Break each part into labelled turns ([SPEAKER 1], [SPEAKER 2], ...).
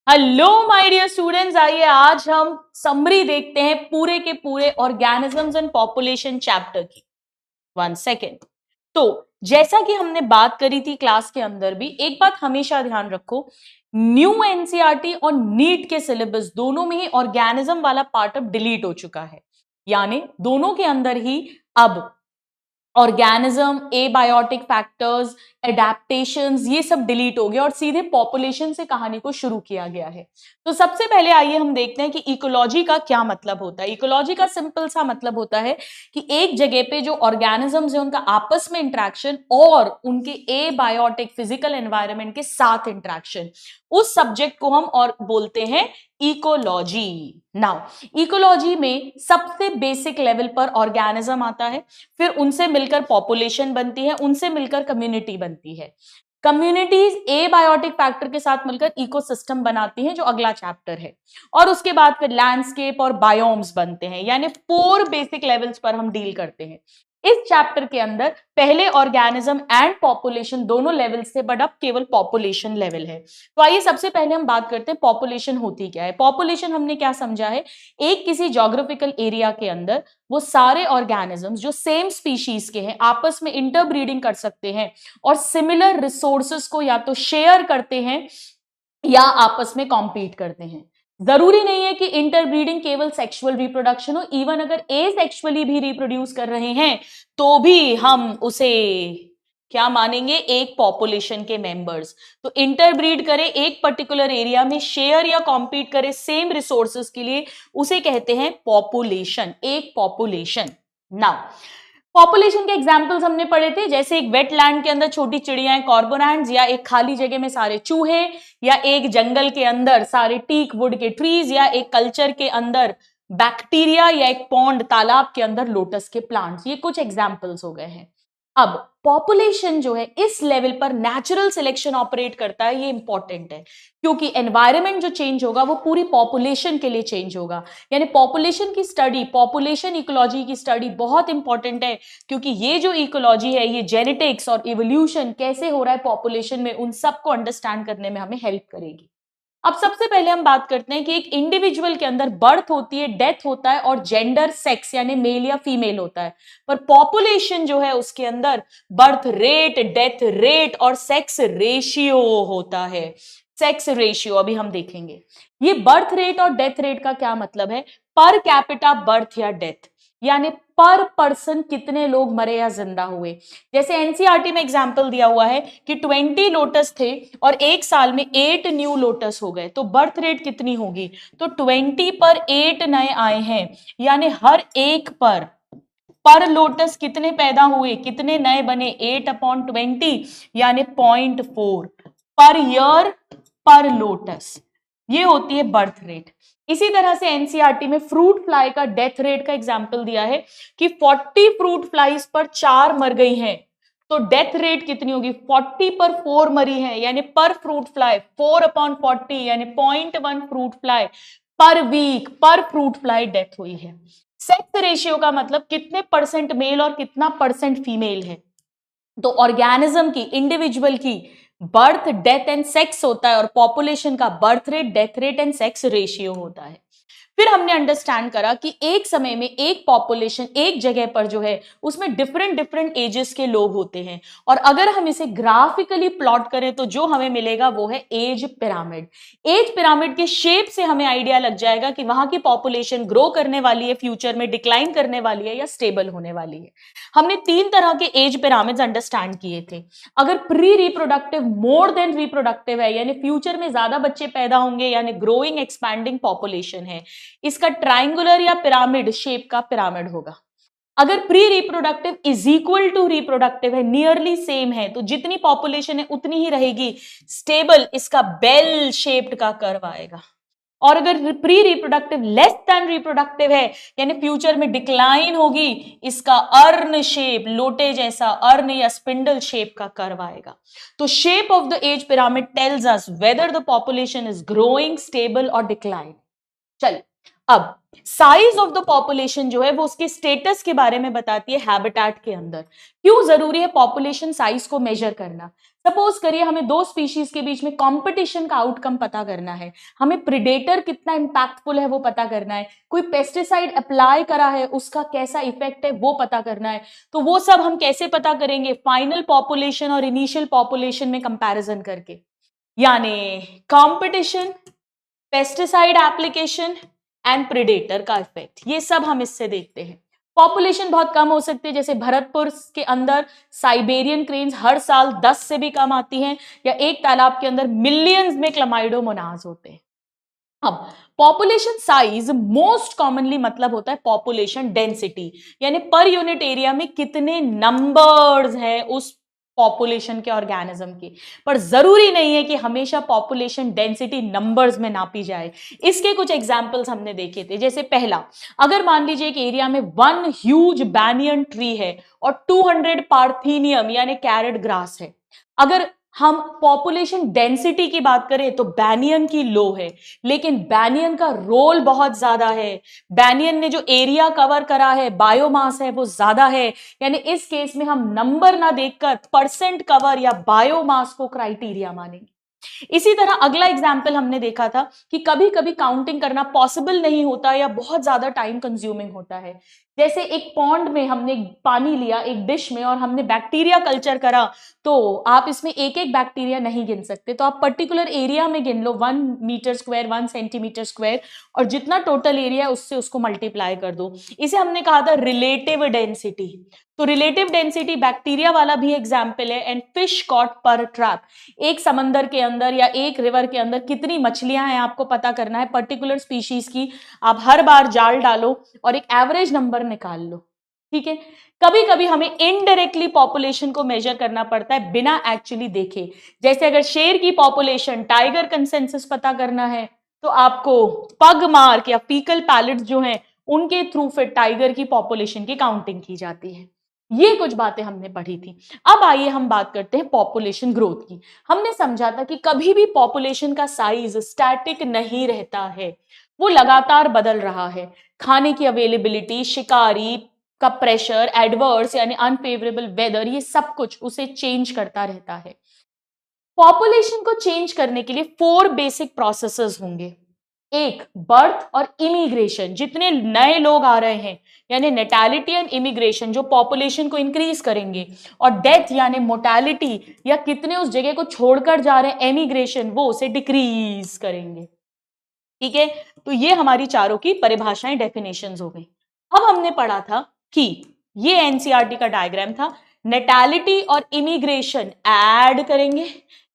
[SPEAKER 1] Hello my dear students, आइए आज हम समरी देखते हैं पूरे के पूरे ऑर्गेनिजम्स एंड पॉपुलेशन चैप्टर की। 1 सेकेंड। तो जैसा कि हमने बात करी थी क्लास के अंदर भी, एक बात हमेशा ध्यान रखो, न्यू एनसीईआरटी और नीट के सिलेबस दोनों में ही ऑर्गेनिज्म वाला पार्ट अब डिलीट हो चुका है। यानी दोनों के अंदर ही अब ऑर्गेनिज्म, एबायोटिक फैक्टर्स, एडेप्टेशंस, ये सब डिलीट हो गया और सीधे पॉपुलेशन से कहानी को शुरू किया गया है। तो सबसे पहले आइए हम देखते हैं कि इकोलॉजी का क्या मतलब होता है। इकोलॉजी का सिंपल सा मतलब होता है कि एक जगह पे जो ऑर्गेनिजम्स है उनका आपस में इंटरेक्शन और उनके एबायोटिक फिजिकल एनवायरनमेंट के साथ इंटरेक्शन, उस सब्जेक्ट को हम और बोलते हैं इकोलॉजी। नाउ इकोलॉजी में सबसे बेसिक लेवल पर ऑर्गेनिज्म आता है, फिर उनसे मिलकर पॉपुलेशन बनती है, उनसे मिलकर कम्युनिटी बनती है। कम्युनिटीज एबायोटिक फैक्टर के साथ मिलकर इकोसिस्टम बनाती हैं, जो अगला चैप्टर है, और उसके बाद फिर लैंडस्केप और बायोम्स बनते हैं। यानी 4 बेसिक लेवल्स पर हम डील करते हैं इस चैप्टर के अंदर। पहले ऑर्गेनिज्म एंड पॉपुलेशन दोनों लेवल्स थे, बट अब केवल पॉपुलेशन लेवल है। तो आइए सबसे पहले हम बात करते हैं पॉपुलेशन होती क्या है। पॉपुलेशन हमने क्या समझा है, एक किसी ज्योग्राफिकल एरिया के अंदर वो सारे ऑर्गेनिजम्स जो सेम स्पीशीज के हैं आपस में इंटरब्रीडिंग कर सकते हैं और सिमिलर रिसोर्सेस को या तो शेयर करते हैं या आपस में कॉम्पीट करते हैं। जरूरी नहीं है कि इंटरब्रीडिंग केवल सेक्सुअल रिप्रोडक्शन हो, इवन अगर एसेक्सुअली भी रिप्रोड्यूस कर रहे हैं तो भी हम उसे क्या मानेंगे, एक पॉपुलेशन के मेंबर्स। तो इंटरब्रीड करे एक पर्टिकुलर एरिया में, शेयर या कॉम्पीट करे सेम रिसोर्सेस के लिए, उसे कहते हैं पॉपुलेशन, एक पॉपुलेशन। नाउ पॉपुलेशन के एग्जाम्पल्स हमने पढ़े थे, जैसे एक वेटलैंड के अंदर छोटी चिड़ियां कॉर्मोरेंट्स, या एक खाली जगह में सारे चूहे, या एक जंगल के अंदर सारे टीक वुड के ट्रीज, या एक कल्चर के अंदर बैक्टीरिया, या एक पॉन्ड तालाब के अंदर लोटस के प्लांट्स। ये कुछ एग्जाम्पल्स हो गए हैं। अब पॉपुलेशन जो है इस लेवल पर नेचुरल सिलेक्शन ऑपरेट करता है, ये इंपॉर्टेंट है, क्योंकि एनवायरनमेंट जो चेंज होगा वो पूरी पॉपुलेशन के लिए चेंज होगा। यानी पॉपुलेशन की स्टडी, पॉपुलेशन इकोलॉजी की स्टडी बहुत इंपॉर्टेंट है, क्योंकि ये जो इकोलॉजी है ये जेनेटिक्स और इवोल्यूशन कैसे हो रहा है पॉपुलेशन में, उन सबको अंडरस्टैंड करने में हमें हेल्प करेगी। अब सबसे पहले हम बात करते हैं कि एक इंडिविजुअल के अंदर बर्थ होती है, डेथ होता है, और जेंडर सेक्स यानी मेल या फीमेल होता है। पर पॉपुलेशन जो है उसके अंदर बर्थ रेट, डेथ रेट और सेक्स रेशियो होता है। सेक्स रेशियो अभी हम देखेंगे। ये बर्थ रेट और डेथ रेट का क्या मतलब है, पर कैपिटा बर्थ या डेथ, यानी पर पर्सन कितने लोग मरे या जिंदा हुए। जैसे एनसीईआरटी में एग्जांपल दिया हुआ है कि 20 लोटस थे और एक साल में 8 न्यू लोटस हो गए, तो बर्थ रेट कितनी होगी, तो 20 पर 8 नए आए हैं, यानी हर एक पर लोटस कितने पैदा हुए, कितने नए बने, 8/20 यानी 0.4 पर ईयर पर लोटस। ये होती है बर्थ रेट। इसी तरह से एनसीईआरटी में फ्रूट फ्लाई का डेथ रेट का एग्जांपल दिया है कि 40 फ्रूट फ्लाईज पर 4 मर गई हैं, तो डेथ रेट कितनी होगी, 40 पर 4 मरी है, यानी पर फ्रूट फ्लाई 4/40 यानी 0.1 फ्रूट फ्लाई पर वीक पर फ्रूट फ्लाई डेथ हुई है। सेक्स रेशियो का मतलब कितने परसेंट मेल और कितना परसेंट फीमेल है। तो ऑर्गेनिज्म की, इंडिविजुअल की बर्थ, डेथ एंड सेक्स होता है, और पॉपुलेशन का birth rate, death rate and sex ratio होता है। फिर हमने अंडरस्टैंड करा कि एक समय में एक पॉपुलेशन एक जगह पर जो है उसमें डिफरेंट डिफरेंट एजेस के लोग होते हैं, और अगर हम इसे ग्राफिकली प्लॉट करें तो जो हमें मिलेगा वो है एज पिरामिड। एज पिरामिड के शेप से हमें आइडिया लग जाएगा कि वहां की पॉपुलेशन ग्रो करने वाली है, फ्यूचर में डिक्लाइन करने वाली है या स्टेबल होने वाली है। हमने 3 तरह के एज पिरामिड्स अंडरस्टैंड किए थे। अगर pre reproductive more than reproductive है, यानी फ्यूचर में ज्यादा बच्चे पैदा होंगे, यानी ग्रोइंग एक्सपैंडिंग पॉपुलेशन है, इसका ट्राइंगुलर या पिरामिड शेप का पिरामिड होगा। अगर pre reproductive is equal to reproductive है, नियरली सेम है, तो जितनी पॉपुलेशन है उतनी ही रहेगी, स्टेबल, इसका बेल शेप्ड का कर्व आएगा। और अगर pre reproductive less than reproductive है, यानी फ्यूचर में डिक्लाइन होगी, इसका अर्न शेप, लोटे जैसा अर्न या स्पिंडल शेप का कर्व आएगा। तो shape of the age pyramid tells us whether the population is growing, stable और डिक्लाइन। चलिए अब साइज ऑफ द पॉपुलेशन जो है वो उसके स्टेटस के बारे में बताती है हैबिटेट के अंदर। क्यों जरूरी है पॉपुलेशन साइज को मेजर करना? सपोज करिए हमें दो स्पीशीज के बीच में कंपटीशन का आउटकम पता करना है, हमें प्रिडेटर कितना इंपैक्टफुल है वो पता करना है, कोई पेस्टिसाइड अप्लाई करा है उसका कैसा इफेक्ट है वो पता करना है। तो वो सब हम कैसे पता करेंगे? फाइनल पॉपुलेशन और इनिशियल पॉपुलेशन में कंपैरिजन करके, यानी competition, pesticide application and predator का इफेक्ट, ये सब हम इससे देखते हैं। पॉपुलेशन बहुत कम हो सकती है, जैसे भरतपुर के अंदर साइबेरियन क्रेन्स हर साल 10 से भी कम आती हैं, या एक तालाब के अंदर मिलियंस में क्लमाइडोमोनाज होते हैं। अब पॉपुलेशन साइज मोस्ट कॉमनली मतलब होता है पॉपुलेशन डेंसिटी, यानी पर यूनिट एरिया में कितने नंबर्स हैं उस पॉपुलेशन के ऑर्गेनिज्म की। पर जरूरी नहीं है कि हमेशा पॉपुलेशन डेंसिटी नंबर्स में नापी जाए। इसके कुछ एग्जांपल्स हमने देखे थे। जैसे पहला, अगर मान लीजिए एक एरिया में 1 ह्यूज बैनियन ट्री है और 200 पार्थेनियम यानी कैरेट ग्रास है, अगर हम पॉपुलेशन डेंसिटी की बात करें तो बैनियन की लो है, लेकिन बैनियन का रोल बहुत ज्यादा है, बैनियन ने जो एरिया कवर करा है, बायोमास है वो ज्यादा है, यानी इस केस में हम नंबर ना देखकर परसेंट कवर या बायोमास को क्राइटेरिया मानेंगे। इसी तरह अगला एग्जाम्पल हमने देखा था कि कभी कभी काउंटिंग करना पॉसिबल नहीं होता या बहुत ज्यादा टाइम कंज्यूमिंग होता है। जैसे एक पॉन्ड में हमने पानी लिया एक डिश में और हमने बैक्टीरिया कल्चर करा, तो आप इसमें एक एक बैक्टीरिया नहीं गिन सकते, तो आप पर्टिकुलर एरिया में गिन लो, 1 मीटर स्क्वायर, 1 सेंटीमीटर स्क्वायर, और जितना टोटल एरिया है उससे उसको मल्टीप्लाई कर दो। इसे हमने कहा था रिलेटिव डेंसिटी। तो रिलेटिव डेंसिटी बैक्टीरिया वाला भी एग्जाम्पल है। एंड फिश कॉट पर ट्रैप, एक समंदर के अंदर या एक रिवर के अंदर कितनी मछलियां हैं आपको पता करना है पर्टिकुलर स्पीशीज की, आप हर बार जाल डालो और एक एवरेज नंबर निकाल लो। ठीक है, कभी कभी हमें इनडायरेक्टली पॉपुलेशन को मेजर करना पड़ता है बिना एक्चुअली देखे। जैसे अगर शेर की पॉपुलेशन, टाइगर कंसेंसस पता करना है, तो आपको पग मार्क या फीकल पैलेट्स जो हैं उनके थ्रू फिर टाइगर की पॉपुलेशन की काउंटिंग की जाती है। ये कुछ बातें हमने पढ़ी थी। अब आइए हम बात करते हैं पॉपुलेशन ग्रोथ की। हमने समझा था कि कभी भी पॉपुलेशन का साइज स्टैटिक नहीं रहता है, वो लगातार बदल रहा है। खाने की अवेलेबिलिटी, शिकारी का प्रेशर, एडवर्स यानी अनफेवरेबल वेदर, ये सब कुछ उसे चेंज करता रहता है। पॉपुलेशन को चेंज करने के लिए 4 बेसिक प्रोसेसेस होंगे। एक, बर्थ और इमिग्रेशन, जितने नए लोग आ रहे हैं यानी नेटैलिटी एंड इमिग्रेशन जो पॉपुलेशन को इंक्रीज करेंगे, और डेथ यानी मोर्टेलिटी या कितने उस जगह को छोड़कर जा रहे हैं, एमिग्रेशन, वो उसे डिक्रीज करेंगे। ठीक है, तो ये हमारी चारों की परिभाषाएं, डेफिनेशंस हो गई। अब हमने पढ़ा था कि ये एनसीईआरटी का डायग्राम था, नेटैलिटी और इमिग्रेशन ऐड करेंगे,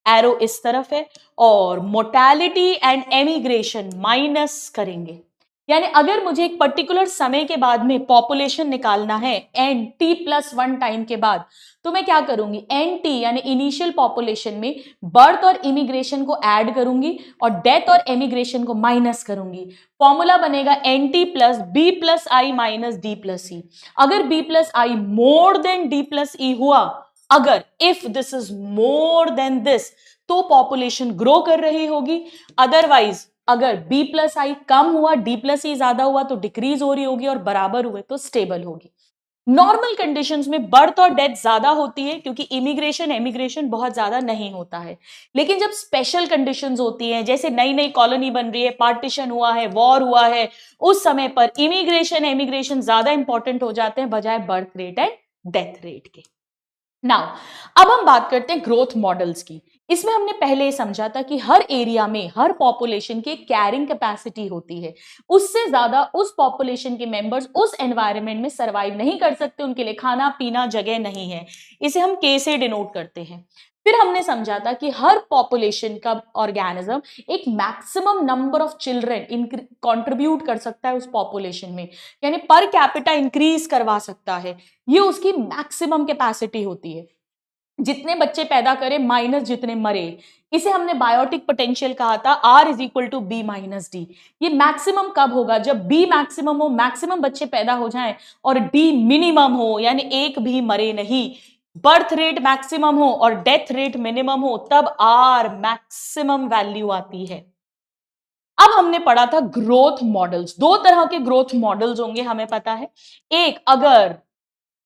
[SPEAKER 1] एरो इस तरफ है, और मोर्टेलिटी एंड एमिग्रेशन माइनस करेंगे। यानी अगर मुझे एक पर्टिकुलर समय के बाद में पॉपुलेशन निकालना है एन टी प्लस 1 टाइम के बाद, तो मैं क्या करूंगी, एन टी यानी इनिशियल पॉपुलेशन में बर्थ और इमिग्रेशन को ऐड करूंगी और डेथ और एमिग्रेशन को माइनस करूंगी। फॉर्मूला बनेगा N T plus B plus I minus D plus E. अगर B plus I more than D plus E हुआ, अगर if this is more than this, तो पॉपुलेशन ग्रो कर रही होगी। अदरवाइज अगर बी प्लस आई कम हुआ, डी प्लस ई ज्यादा हुआ, तो डिक्रीज हो रही होगी, और बराबर हुए तो स्टेबल होगी। नॉर्मल कंडीशंस में बर्थ और डेथ ज्यादा होती है क्योंकि इमिग्रेशन एमिग्रेशन बहुत ज्यादा नहीं होता है। लेकिन जब स्पेशल कंडीशंस होती हैं, जैसे नई नई कॉलोनी बन रही है, पार्टीशन हुआ है, वॉर हुआ है, उस समय पर इमिग्रेशन एमिग्रेशन ज्यादा इंपॉर्टेंट हो जाते हैं बजाय birth rate and death rate के। नाउ अब हम बात करते हैं ग्रोथ मॉडल्स की। इसमें हमने पहले समझा था कि हर एरिया में हर पॉपुलेशन की कैरिंग कैपेसिटी होती है, उससे ज्यादा उस पॉपुलेशन के मेंबर्स उस एनवायरनमेंट में सरवाइव नहीं कर सकते, उनके लिए खाना पीना जगह नहीं है। इसे हम के से डिनोट करते हैं। फिर हमने समझा था कि हर पॉपुलेशन का ऑर्गेनिज्म एक maximum number of children contribute कर सकता है उस पॉपुलेशन में, यानी पर कैपिटा इंक्रीज करवा सकता है। ये उसकी मैक्सिमम कैपेसिटी होती है, जितने बच्चे पैदा करे माइनस जितने मरे। इसे हमने बायोटिक पोटेंशियल कहा था, R is equal to B minus D. ये मैक्सिमम कब होगा, जब बी मैक्सिमम हो, मैक्सिमम बच्चे पैदा हो जाएं, और डी मिनिमम हो यानी एक भी मरे नहीं, बर्थ रेट मैक्सिमम हो और डेथ रेट मिनिमम हो, तब R मैक्सिमम वैल्यू आती है। अब हमने पढ़ा था ग्रोथ मॉडल्स। दो तरह के ग्रोथ मॉडल्स होंगे हमें पता है। एक, अगर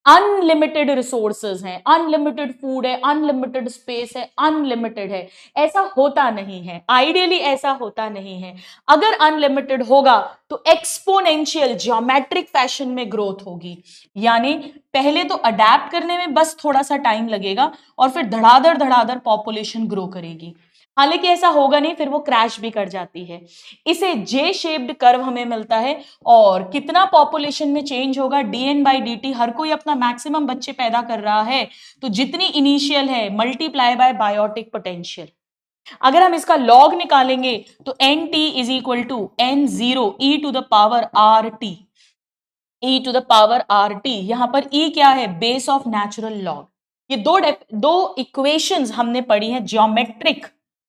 [SPEAKER 1] अनलिमिटेड रिसोर्सेज हैं, अनलिमिटेड फूड है, अनलिमिटेड स्पेस है, अनलिमिटेड है, ऐसा होता नहीं है, आइडियली ऐसा होता नहीं है। अगर अनलिमिटेड होगा तो एक्सपोनेंशियल ज्योमेट्रिक फैशन में ग्रोथ होगी, यानी पहले तो अडेप्ट करने में बस थोड़ा सा टाइम लगेगा और फिर धड़ाधड़ धड़ाधड़ पॉपुलेशन ग्रो करेगी। हालांकि ऐसा होगा नहीं, फिर वो क्रैश भी कर जाती है। इसे जे शेप्ड कर्व हमें मिलता है। और कितना पॉपुलेशन में चेंज होगा, dn/dt, हर कोई अपना मैक्सिमम बच्चे पैदा कर रहा है, तो जितनी इनिशियल है मल्टीप्लाई बाय बायोटिक पोटेंशियल। अगर हम इसका लॉग निकालेंगे तो nt is equal to n0 e to the power rt, e to the power rt। यहां पर e क्या है, बेस ऑफ नेचुरल लॉग। ये दो इक्वेशंस हमने पढ़ी हैं ज्योमेट्रिक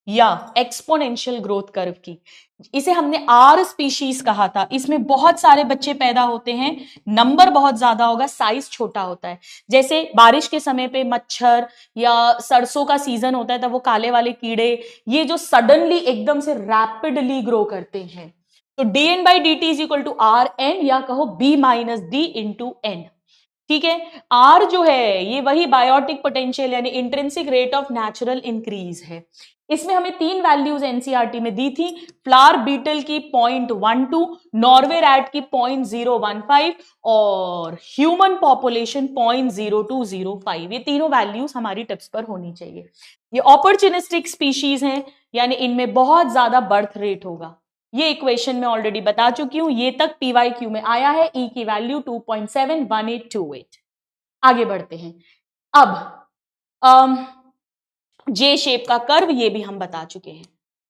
[SPEAKER 1] या एक्सपोनेंशियल ग्रोथ कर्व की। इसे हमने आर स्पीशीज कहा था। इसमें बहुत सारे बच्चे पैदा होते हैं, नंबर बहुत ज्यादा होगा, साइज छोटा होता है। जैसे बारिश के समय पे मच्छर या सरसों का सीजन होता है तब वो काले वाले कीड़े, ये जो सडनली एकदम से रैपिडली ग्रो करते हैं। तो dn/dt is equal to R N, या कहो b minus D into N. ठीक है, आर जो है ये वही बायोटिक पोटेंशियल यानी intrinsic rate of natural increase है। इसमें हमें तीन वैल्यूज एनसीईआरटी में दी थी, फ्लावर बीटल की 0.12, नॉर्वे रैट की 0.015 और ह्यूमन पॉपुलेशन 0.0205। ये तीनों वैल्यूज हमारी टिप्स पर होनी चाहिए। ये ऑपर्चुनिस्टिक स्पीशीज हैं, यानी इनमें बहुत ज्यादा बर्थ रेट होगा। ये इक्वेशन में ऑलरेडी बता चुकी हूं, ये तक पीवाईक्यू में आया है, ई की वैल्यू 2.71828। आगे बढ़ते हैं। अब जे शेप का कर्व ये भी हम बता चुके हैं।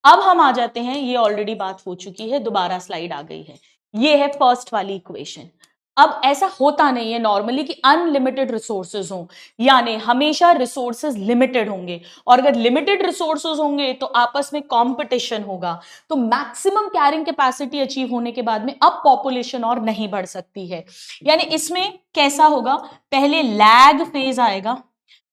[SPEAKER 1] अब हम आ जाते हैं, ये ऑलरेडी बात हो चुकी है, दोबारा स्लाइड आ गई है। ये है फर्स्ट वाली इक्वेशन। अब ऐसा होता नहीं है नॉर्मली कि अनलिमिटेड रिसोर्सेज हों, यानी हमेशा रिसोर्सेज लिमिटेड होंगे, और अगर लिमिटेड रिसोर्सेज होंगे तो आपस में कंपटीशन होगा, तो मैक्सिमम कैरिंग कैपेसिटी अचीव होने के बाद में अब पॉपुलेशन और नहीं बढ़ सकती है। यानी इसमें कैसा होगा, पहले लैग फेज आएगा,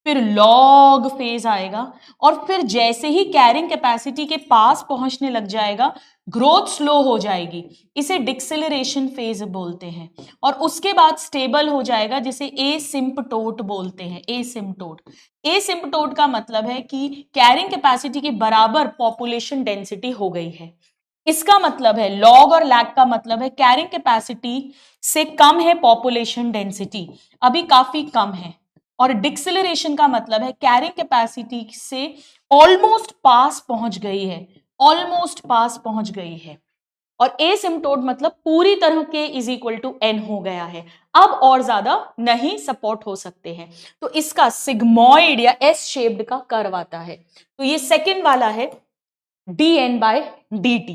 [SPEAKER 1] फिर लॉग फेज आएगा, और फिर जैसे ही कैरिंग कैपेसिटी के पास पहुंचने लग जाएगा ग्रोथ स्लो हो जाएगी, इसे डिक्सेलरेशन फेज बोलते हैं। और उसके बाद स्टेबल हो जाएगा, जिसे एसिम्पटोट बोलते हैं। एसिम्पटोट का मतलब है कि कैरिंग कैपेसिटी के बराबर पॉपुलेशन डेंसिटी हो गई है। इसका मतलब है लॉग और लैग का मतलब है कैरिंग कैपेसिटी से कम है पॉपुलेशन डेंसिटी, अभी काफी कम है। और डिक्सेलरेशन का मतलब है कैरिंग कैपेसिटी से ऑलमोस्ट पास पहुंच गई है, ऑलमोस्ट पास पहुंच गई है। और एसिम्पटोट मतलब पूरी तरह के इज इक्वल टू एन हो गया है, अब और ज्यादा नहीं सपोर्ट हो सकते हैं, तो इसका सिग्मोइड या एस शेप्ड का कर्व आता है। तो ये सेकेंड वाला है dn/dt।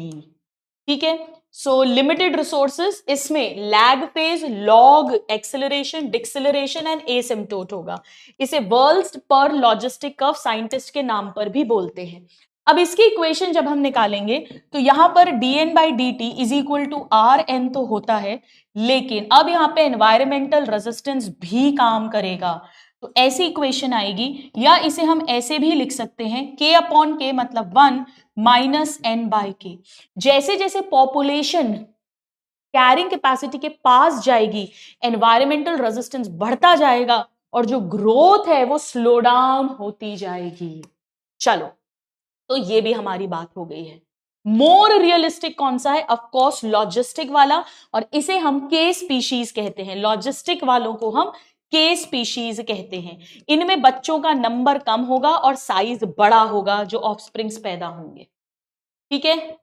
[SPEAKER 1] ठीक है, सो लिमिटेड रिसोर्सेज, इसमें lag phase, log, acceleration, deceleration and asymptote होगा। इसे वर्ल्ड पर लॉजिस्टिक कर्व साइंटिस्ट के नाम पर भी बोलते हैं। अब इसकी इक्वेशन जब हम निकालेंगे तो यहां पर dn/dt is equal to R N तो होता है, लेकिन अब यहां पे एनवायरमेंटल रेजिस्टेंस भी काम करेगा, तो ऐसी इक्वेशन आएगी, या इसे हम ऐसे भी लिख सकते हैं k/k मतलब 1 माइनस n/k। जैसे जैसे पॉपुलेशन कैरिंग कैपेसिटी के पास जाएगी एनवायरमेंटल रेजिस्टेंस बढ़ता जाएगा और जो ग्रोथ है वो स्लो डाउन होती जाएगी। चलो, तो ये भी हमारी बात हो गई है। मोर रियलिस्टिक कौन सा है, ऑफ कोर्स लॉजिस्टिक वाला, और इसे हम के स्पीशीज कहते हैं। लॉजिस्टिक वालों को हम के स्पीशीज कहते हैं। इनमें बच्चों का नंबर कम होगा और साइज बड़ा होगा जो ऑफस्प्रिंग्स पैदा होंगे। ठीक है,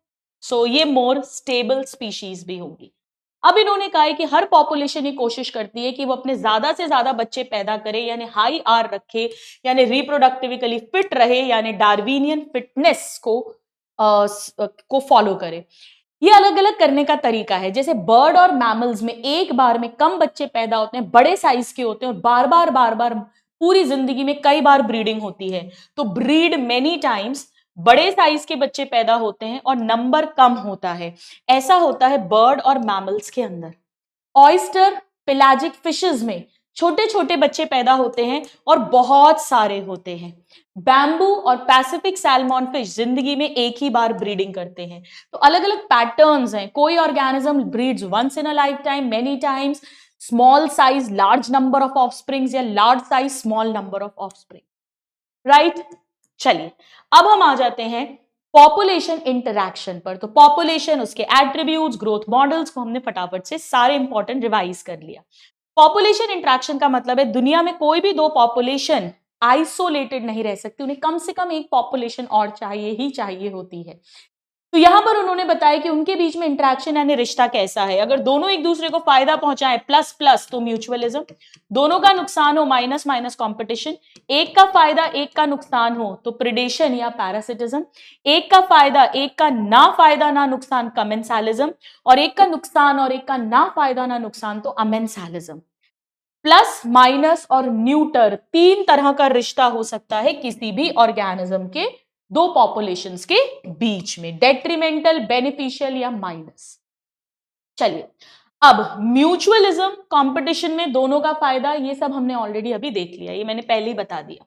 [SPEAKER 1] सो ये मोर स्टेबल स्पीशीज भी होगी। अब इन्होंने कहा है कि हर पॉपुलेशन ये कोशिश करती है कि वो अपने ज्यादा से ज्यादा बच्चे पैदा करे, यानी हाई आर रखे, यानी रिप्रोडक्टिविकली फिट रहे, यानी डार्विनियन फिटनेस को फॉलो करे। ये अलग अलग करने का तरीका है। जैसे बर्ड और मैमल्स में एक बार में कम बच्चे पैदा होते हैं, बड़े साइज के होते हैं, और बार बार पूरी जिंदगी में कई बार ब्रीडिंग होती है, तो ब्रीड मेनी टाइम्स, बड़े साइज के बच्चे पैदा होते हैं और नंबर कम होता है। ऐसा होता है बर्ड और मैमल्स के अंदर। ऑयस्टर, पेलाजिक फिशेस में छोटे छोटे बच्चे पैदा होते हैं और बहुत सारे होते हैं। बैम्बू और पैसिफिक सैल्मन फिश जिंदगी में एक ही बार ब्रीडिंग करते हैं। तो अलग अलग पैटर्न्स हैं। कोई organism breeds once in a lifetime, many times, small size large number of offsprings या large size small number of offspring, right. चलिए अब हम आ जाते हैं पॉपुलेशन इंटरैक्शन पर। तो पॉपुलेशन, उसके एट्रीब्यूट्स, ग्रोथ मॉडल्स को हमने फटाफट से सारे इंपॉर्टेंट रिवाइज कर लिया। पॉपुलेशन इंटरैक्शन का मतलब है दुनिया में कोई भी दो पॉपुलेशन आइसोलेटेड नहीं रह सकती, उन्हें कम से कम एक पॉपुलेशन और चाहिए ही चाहिए होती है। तो यहां पर उन्होंने बताया कि उनके बीच में इंटरैक्शन यानी रिश्ता कैसा है। अगर दोनों एक दूसरे को फायदा पहुंचाएं प्लस प्लस तो म्यूचुअलिज्म, दोनों का नुकसान हो माइनस माइनस कंपटीशन, एक का फायदा एक का नुकसान हो तो प्रिडेशन या पैरासिटिज्म, एक का फायदा एक का ना फायदा ना नुकसान कमेंसालिज्म, और एक का नुकसान और एक का ना फायदा ना नुकसान तो अमेंसालिज्म। प्लस माइनस और न्यूटर तीन तरह का रिश्ता हो सकता है किसी भी ऑर्गेनिज्म के दो पॉपुलेशंस के बीच में, डेट्रीमेंटल, बेनिफिशियल या माइनस। चलिए अब म्यूचुअलिज्म, कंपटीशन में दोनों का फायदा, ये सब हमने ऑलरेडी अभी देख लिया, ये मैंने पहले ही बता दिया।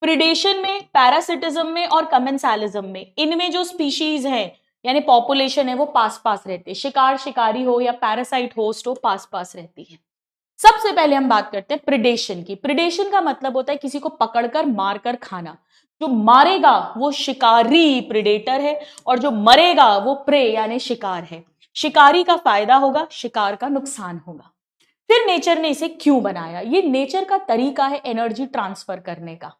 [SPEAKER 1] प्रिडेशन में, पैरासिटिज्म में और कमेंसालिज्म में, इनमें जो स्पीशीज है यानी पॉपुलेशन है वो पास पास रहते हैं। शिकार शिकारी हो या पैरासाइट होस्ट हो, पास पास रहती है। सबसे पहले हम बात करते हैं प्रिडेशन की। प्रिडेशन का मतलब होता है किसी को पकड़कर मारकर खाना। जो मारेगा वो शिकारी प्रिडेटर है और जो मरेगा वो प्रे यानी शिकार है। शिकारी का फायदा होगा, शिकार का नुकसान होगा। फिर नेचर ने इसे क्यों बनाया? ये नेचर का तरीका है एनर्जी ट्रांसफर करने का।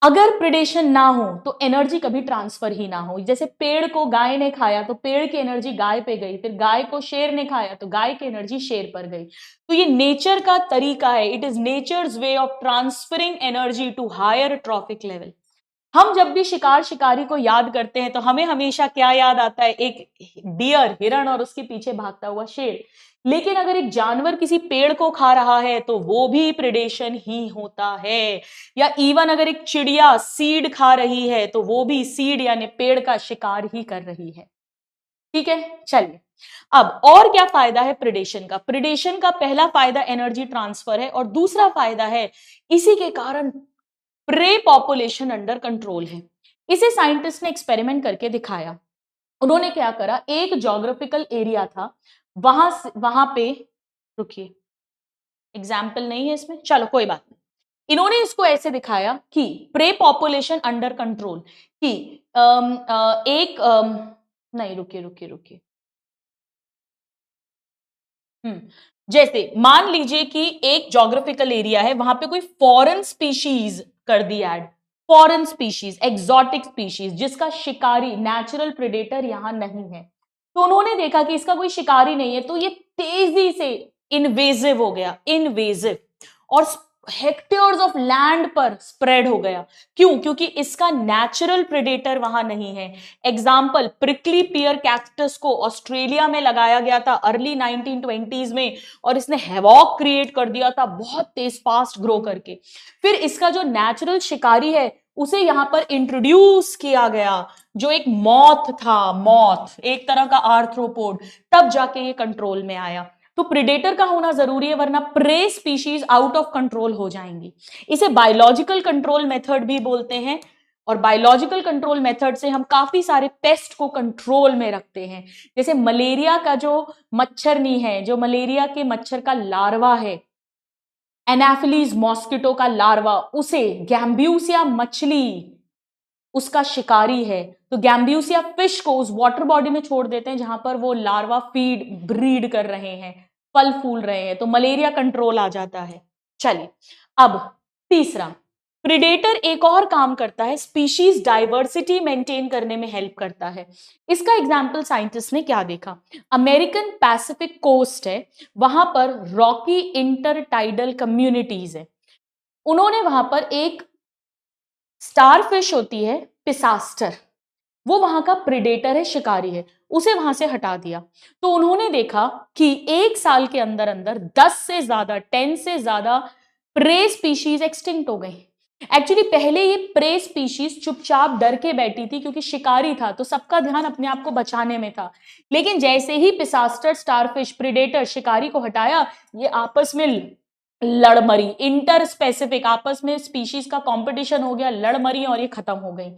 [SPEAKER 1] अगर प्रिडेशन ना हो तो एनर्जी कभी ट्रांसफर ही ना हो। जैसे पेड़ को गाय ने खाया तो पेड़ की एनर्जी गाय पे गई, फिर गाय को शेर ने खाया तो गाय की एनर्जी शेर पर गई। तो ये नेचर का तरीका है, it is nature's way of transferring energy to higher trophic level. हम जब भी शिकार शिकारी को याद करते हैं तो हमें हमेशा क्या याद आता है? एक डियर, हिरण और उसके पीछे भागता हुआ शेर। लेकिन अगर एक जानवर किसी पेड़ को खा रहा है तो वो भी प्रिडेशन ही होता है। या इवन अगर एक चिड़िया सीड खा रही है तो वो भी सीड यानी पेड़ का शिकार ही कर रही है। ठीक है, चलिए अब और क्या फायदा है प्रिडेशन का? प्रिडेशन का पहला फायदा एनर्जी ट्रांसफर है और दूसरा फायदा है इसी के कारण प्रे पॉपुलेशन अंडर कंट्रोल है। इसे साइंटिस्ट ने एक्सपेरिमेंट करके दिखाया। उन्होंने क्या करा, एक ज्योग्राफिकल एरिया था, वहां पे, रुकिए एग्जाम्पल नहीं है इसमें, चलो कोई बात नहीं। इन्होंने इसको ऐसे दिखाया कि प्रे पॉपुलेशन अंडर कंट्रोल कि नहीं, रुकिए रुकिए रुकिए, जैसे मान लीजिए कि एक ज्योग्राफिकल एरिया है, वहां पे कोई फॉरेन स्पीशीज कर दी add, foreign species, exotic species जिसका शिकारी, नेचुरल प्रेडेटर यहां नहीं है। तो उन्होंने देखा कि इसका कोई शिकारी नहीं है तो ये तेजी से इन्वेजिव हो गया, इन्वेजिव, और हेक्टेयर्स ऑफ लैंड पर स्प्रेड हो गया। क्यों? क्योंकि इसका नेचुरल प्रेडेटर वहां नहीं है। एग्जाम्पल, प्रिकली पियर कैक्टस को ऑस्ट्रेलिया में लगाया गया था अर्ली 1920s में और इसने हैवॉक क्रिएट कर दिया था बहुत तेज फास्ट ग्रो करके। फिर इसका जो नेचुरल शिकारी है उसे यहां पर इंट्रोड्यूस किया गया, जो एक मॉथ था, मॉथ एक तरह का आर्थ्रोपोड, तब जाके ये कंट्रोल में आया। तो प्रेडेटर का होना जरूरी है वरना prey species out of control हो जाएंगी। इसे बायोलॉजिकल कंट्रोल मेथड भी बोलते हैं और बायोलॉजिकल कंट्रोल मेथड से हम काफी सारे पेस्ट को कंट्रोल में रखते हैं। जैसे मलेरिया का जो मच्छरनी है, जो मलेरिया के मच्छर का लार्वा है, एनाफिलीज मॉस्किटो का लार्वा, उसे गैम्ब्यूसिया मछली उसका शिकारी है। तो गैम्ब्यूसिया फिश को उस वाटर बॉडी में छोड़ देते हैं जहां पर वो लार्वा फीड ब्रीड कर रहे हैं, फल फूल रहे हैं, तो मलेरिया कंट्रोल आ जाता है। चलिए अब तीसरा, प्रिडेटर एक और काम करता है, स्पीशीज डाइवर्सिटी मेंटेन करने में हेल्प करता है। इसका एग्जांपल साइंटिस्ट ने क्या देखा, अमेरिकन पैसिफिक कोस्ट है, वहां पर रॉकी इंटरटाइडल कम्युनिटीज है। उन्होंने वहां पर एक स्टारफिश होती है पिसास्टर, वो वहां का प्रेडेटर है, शिकारी है, उसे वहां से हटा दिया। तो उन्होंने देखा कि एक साल के अंदर अंदर 10 से ज्यादा, 10 से ज्यादा प्रे स्पीशीज एक्सटिंक्ट हो गई। एक्चुअली पहले ये प्रे स्पीशीज चुपचाप डर के बैठी थी क्योंकि शिकारी था तो सबका ध्यान अपने आप को बचाने में था। लेकिन जैसे ही पिसास्टर स्टारफिश प्रेडेटर शिकारी को हटाया, ये आपस में लड़मरी, इंटर स्पेसिफिक, आपस में स्पीशीज का कंपटीशन हो गया, लड़मरी और ये खत्म हो गई।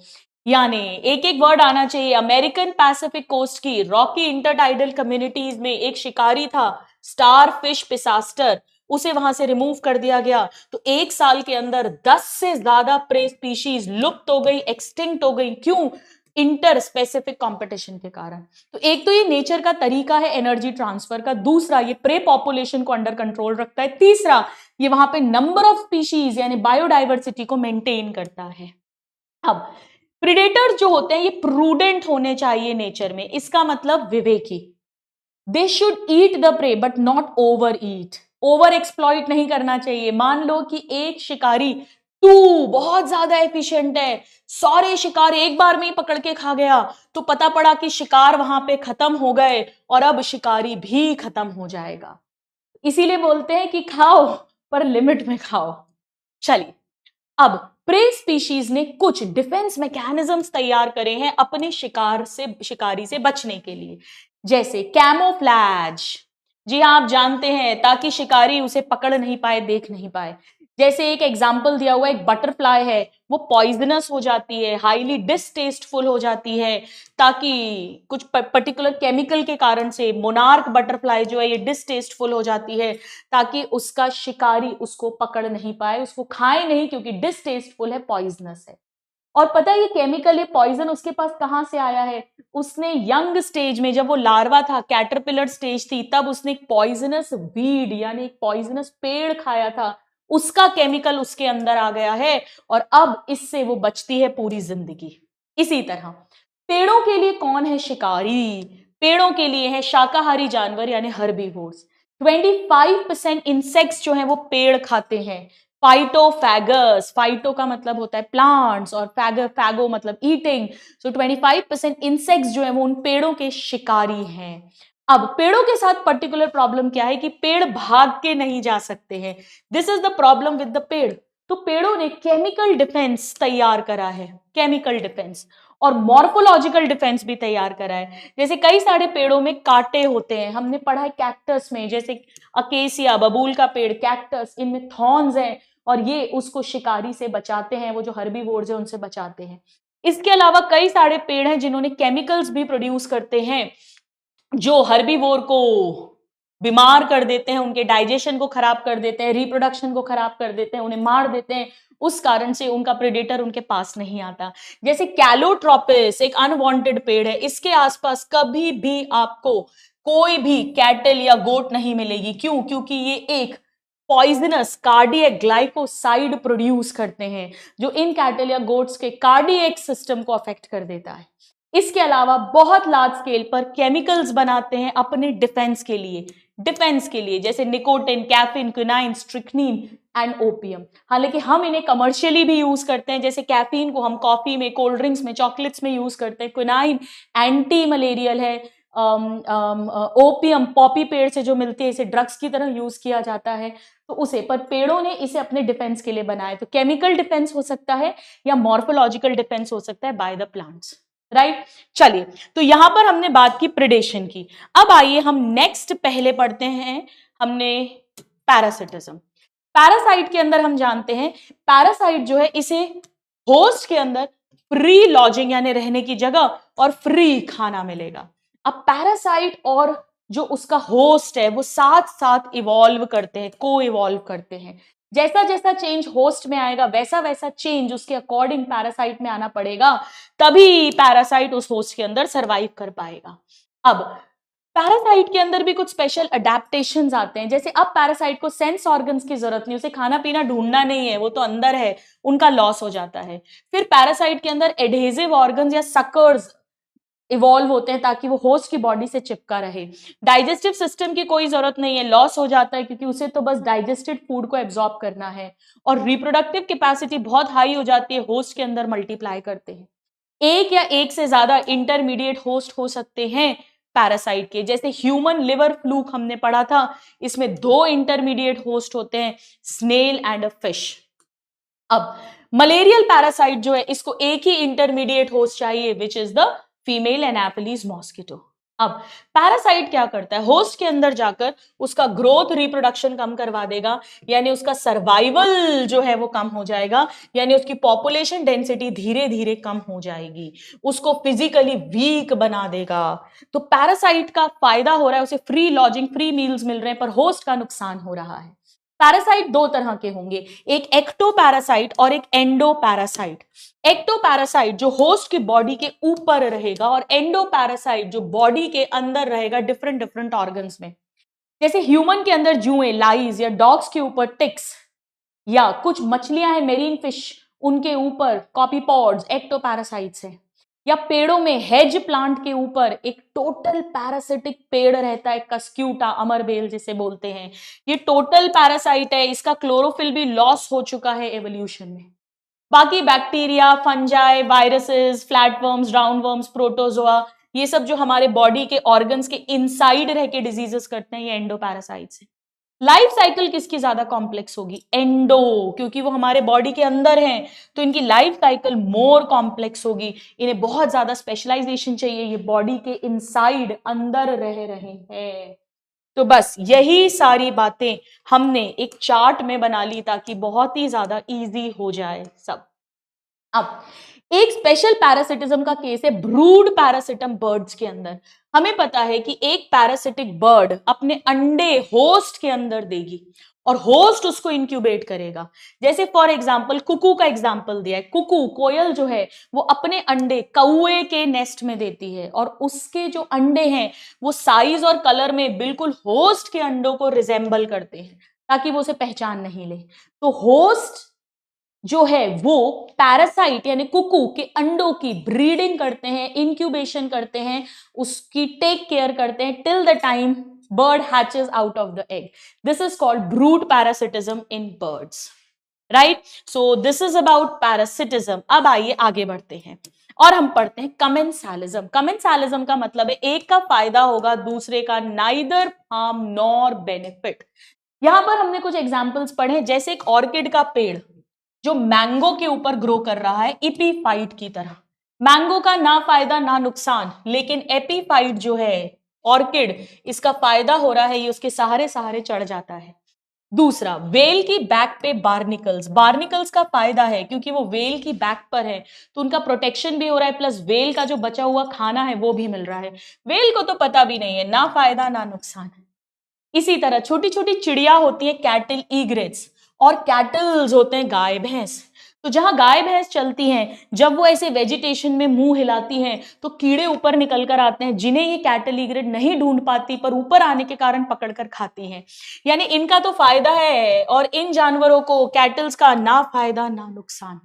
[SPEAKER 1] यानी एक एक वर्ड आना चाहिए। अमेरिकन पैसिफिक कोस्ट की रॉकी इंटरटाइडल कम्युनिटीज में एक शिकारी था, स्टार फिश पिसास्टर, उसे वहां से रिमूव कर दिया गया। तो एक साल के अंदर 10 से ज्यादा प्रे स्पीशीज लुप्त हो गई, एक्सटिंक्ट हो गई। क्यों? इंटर स्पेसिफिक कंपटीशन के कारण। तो एक तो ये नेचर का तरीका है एनर्जी ट्रांसफर का, दूसरा ये प्रे पॉपुलेशन को अंडर कंट्रोल रखता है, तीसरा ये वहां पे नंबर ऑफ स्पीशीज यानी बायोडाइवर्सिटी को मेंटेन करता है। अब प्रीडेटर जो होते हैं ये प्रूडेंट होने चाहिए नेचर में, इसका मतलब विवेकी। They should eat the prey but not over eat, over exploit नहीं करना चाहिए। मान लो कि एक शिकारी, तू बहुत ज्यादा एफिशिएंट है, सारे शिकार एक बार में ही पकड़ के खा गया, तो पता पड़ा कि शिकार वहां पे खत्म हो गए और अब शिकारी भी खत्म हो जाएगा। इसीलिए बोलते हैं कि खाओ पर लिमिट में खाओ। चलिए, अब प्रे स्पीशीज ने कुछ डिफेंस मैकेनिज्म्स तैयार करे हैं अपने शिकारी से बचने के लिए, जैसे कैमोफ्लैज। जी हाँ, आप जानते हैं, ताकि शिकारी उसे पकड़ नहीं पाए, देख नहीं पाए। जैसे एक एग्जाम्पल दिया हुआ, एक बटरफ्लाई है, वो पॉइजनस हो जाती है, हाईली डिसटेस्टफुल हो जाती है, ताकि कुछ पर्टिकुलर केमिकल के कारण से मोनार्क बटरफ्लाई जो है ये डिसटेस्टफुल हो जाती है, ताकि उसका शिकारी उसको पकड़ नहीं पाए, उसको खाए नहीं, क्योंकि डिसटेस्टफुल है, पॉइजनस है। और पता है ये केमिकल, ये पॉइजन उसके पास कहां से आया है? उसने यंग स्टेज में, जब वो लार्वा था, कैटरपिलर स्टेज थी, तब उसने एक पॉइजनस वीड यानी एक पॉइजनस पेड़ खाया था, उसका केमिकल उसके अंदर आ गया है, और अब इससे वो बचती है पूरी जिंदगी। इसी तरह पेड़ों के लिए कौन है शिकारी? पेड़ों के लिए है शाकाहारी जानवर यानी हर्बीवोर्स। 25% इंसेक्ट्स जो है वो पेड़ खाते हैं। फाइटोफैगस, फाइटो का मतलब होता है प्लांट्स और फैगो मतलब ईटिंग। सो 25% इंसेक्ट्स जो है वो उन पेड़ों के शिकारी हैं। अब पेड़ों के साथ पर्टिकुलर प्रॉब्लम क्या है कि पेड़ भाग के नहीं जा सकते हैं। This is the problem with the पेड़। तो पेड़ों ने केमिकल डिफेंस तैयार करा है, केमिकल डिफेंस, और मॉर्फोलॉजिकल डिफेंस भी तैयार करा है। जैसे कई सारे पेड़ों में कांटे होते हैं, हमने पढ़ा है कैक्टस में, जैसे अकेसिया, बबूल का पेड़, कैक्टस, इनमें थॉर्न्स हैं, और ये उसको शिकारी से बचाते हैं, वो जो हर्बीवोर्स है उनसे बचाते हैं। इसके अलावा कई सारे पेड़ हैं जिन्होंने केमिकल्स भी प्रोड्यूस करते हैं जो हर्बीवोर को बीमार कर देते हैं, उनके डाइजेशन को खराब कर देते हैं, रिप्रोडक्शन को खराब कर देते हैं, उन्हें मार देते हैं। उस कारण से उनका प्रेडेटर उनके पास नहीं आता। जैसे कैलोट्रोपिस एक अनवांटेड पेड़ है, इसके आसपास कभी भी आपको कोई भी कैटल या गोट नहीं मिलेगी। क्यों? क्योंकि ये एक पॉइजनस कार्डियक ग्लाइकोसाइड प्रोड्यूस करते हैं, जो इन कैटल या गोट्स के कार्डियक सिस्टम को अफेक्ट कर देता है। इसके अलावा बहुत लार्ज स्केल पर केमिकल्स बनाते हैं अपने डिफेंस के लिए, जैसे nicotine, caffeine, quinine, strychnine and opium. हालांकि हम इन्हें कमर्शियली भी यूज करते हैं, जैसे कैफीन को हम कॉफी में, कोल्ड ड्रिंक्स में, चॉकलेट्स में यूज करते हैं। क्विनाइन एंटी मलेरियल है। ओपियम पॉपी पेड़ से जो मिलती है, इसे ड्रग्स की तरह यूज किया जाता है, तो उसे, पर पेड़ों ने इसे अपने डिफेंस के लिए बनाया। तो केमिकल डिफेंस हो सकता है या मॉर्फोलॉजिकल डिफेंस हो सकता है बाय द प्लांट्स, राइट। चलिए, तो यहां पर हमने बात की प्रेडेशन की। अब आइए हम नेक्स्ट पहले पढ़ते हैं, हमने पैरासिटिज्म। पैरासाइट के अंदर हम जानते हैं, पैरासाइट जो है इसे होस्ट के अंदर फ्री लॉजिंग यानी रहने की जगह और फ्री खाना मिलेगा। अब पैरासाइट और जो उसका होस्ट है वो साथ साथ इवॉल्व करते हैं, को इवॉल्व करते हैं। जैसा जैसा चेंज होस्ट में आएगा वैसा वैसा चेंज उसके अकॉर्डिंग पैरासाइट में आना पड़ेगा, तभी पैरासाइट उस होस्ट के अंदर सरवाइव कर पाएगा। अब पैरासाइट के अंदर भी कुछ स्पेशल अडेप्टेशंस आते हैं। जैसे अब पैरासाइट को सेंस ऑर्गन्स की जरूरत नहीं, उसे खाना पीना ढूंढना नहीं है, वो तो अंदर है, उनका लॉस हो जाता है। फिर पैरासाइट के अंदर एडहेसिव ऑर्गन्स या सकर्स इवॉल्व होते हैं ताकि वो होस्ट की बॉडी से चिपका रहे। डाइजेस्टिव सिस्टम की कोई जरूरत नहीं है, लॉस हो जाता है क्योंकि उसे तो बस डाइजेस्टेड फूड को एब्जॉर्ब करना है। और रिप्रोडक्टिव कैपेसिटी बहुत हाई हो जाती है, होस्ट के अंदर मल्टीप्लाई करते हैं। एक या एक से ज्यादा इंटरमीडिएट होस्ट हो सकते हैं पैरासाइट के, जैसे ह्यूमन लिवर फ्लूक हमने पढ़ा था, इसमें 2 इंटरमीडिएट होस्ट होते हैं, स्नेल एंड अ फिश। अब मलेरियल पैरासाइट जो है इसको एक ही इंटरमीडिएट होस्ट चाहिए, which is the female Anopheles mosquito. अब पैरासाइट क्या करता है, होस्ट के अंदर जाकर उसका ग्रोथ रिप्रोडक्शन कम करवा देगा, यानी उसका सर्वाइवल जो है वो कम हो जाएगा, यानी उसकी पॉपुलेशन डेंसिटी धीरे धीरे कम हो जाएगी, उसको फिजिकली वीक बना देगा। तो पैरासाइट का फायदा हो रहा है, उसे फ्री लॉजिंग फ्री मील्स मिल रहे हैं, पर होस्ट का नुकसान हो रहा है। पैरासाइट दो तरह के होंगे, एक एक्टोपैरासाइट और एक एंडोपैरासाइट। एक्टोपैरासाइट जो होस्ट की बॉडी के ऊपर रहेगा और एंडोपैरासाइट जो बॉडी के अंदर रहेगा डिफरेंट डिफरेंट ऑर्गन्स में। जैसे ह्यूमन के अंदर जुएं, लाइज, या डॉग्स के ऊपर टिक्स, या कुछ मछलियां हैं मेरीन फिश, उनके ऊपर कॉपीपॉड्स एक्टोपैरासाइट्स हैं, या पेड़ों में हेज प्लांट के ऊपर एक टोटल पैरासिटिक पेड़ रहता है, कस्क्यूटा, अमरबेल जिसे बोलते हैं, ये टोटल पैरासाइट है, इसका क्लोरोफिल भी लॉस हो चुका है एवोल्यूशन में। बाकी bacteria, fungi, viruses, flatworms, roundworms, protozoa, ये सब जो हमारे बॉडी के ऑर्गन्स के इनसाइड रह के डिजीजेस करते हैं, ये एंडोपैरासाइट्स हैं। लाइफ साइकिल किसकी ज्यादा कॉम्प्लेक्स होगी, एंडो, क्योंकि वो हमारे बॉडी के अंदर हैं, तो इनकी लाइफ साइकिल मोर कॉम्प्लेक्स होगी, इन्हें बहुत ज्यादा स्पेशलाइजेशन चाहिए, ये बॉडी के इनसाइड अंदर रह रहे हैं। तो बस यही सारी बातें हमने एक चार्ट में बना ली ताकि बहुत ही ज्यादा इजी हो जाए सब। अब एक स्पेशल पैरासिटिज्म का केस है ब्रूड पैरासिटम बर्ड्स के अंदर। हमें पता है कि एक पैरासिटिक बर्ड अपने अंडे होस्ट के अंदर देगी और होस्ट उसको इंक्यूबेट करेगा। जैसे फॉर एग्जांपल कुकू का एग्जांपल दिया है, कुकू कोयल जो है वो अपने अंडे कौए के नेस्ट में देती है और उसके जो अंडे हैं वो साइज और कलर में बिल्कुल होस्ट के अंडों को रिजेंबल करते हैं ताकि वो उसे पहचान नहीं ले। तो होस्ट जो है वो पैरासाइट यानी कुकू के अंडों की ब्रीडिंग करते हैं, इंक्यूबेशन करते हैं, उसकी टेक केयर करते हैं till the time bird hatches out of the egg. This is called brood parasitism in birds, right? So this is about parasitism. अब आइए आगे बढ़ते हैं और हम पढ़ते हैं कमेंसालिज्म। कमेंसालिज्म का मतलब है एक का फायदा होगा दूसरे का neither harm nor benefit। यहां पर हमने कुछ एग्जांपल्स पढ़े, जैसे एक ऑर्किड का पेड़ जो मैंगो के ऊपर ग्रो कर रहा है एपीफाइट की तरह। मैंगो का ना फायदा ना नुकसान, लेकिन एपीफाइट जो है ऑर्किड, इसका फायदा हो रहा है, ये उसके सहारे सहारे चढ़ जाता है। दूसरा, वेल की बैक पे बार्निकल्स। बार्निकल्स का फायदा है क्योंकि वो वेल की बैक पर है तो उनका प्रोटेक्शन भी हो रहा है, प्लस वेल का जो बचा हुआ खाना है वो भी मिल रहा है। वेल को तो पता भी नहीं है, ना फायदा ना नुकसान है। इसी तरह छोटी छोटी चिड़िया होती है कैटल, ईग्रेट्स, और कैटल्स होते हैं गाय भैंस। तो जहां गाय भैंस चलती हैं, जब वो ऐसे वेजिटेशन में मुंह हिलाती हैं तो कीड़े ऊपर निकल कर आते हैं जिन्हें ये कैटल ईग्रेट नहीं ढूंढ पाती, पर ऊपर आने के कारण पकड़कर खाती हैं। यानी इनका तो फायदा है और इन जानवरों को, कैटल्स का, ना फायदा ना नुकसान।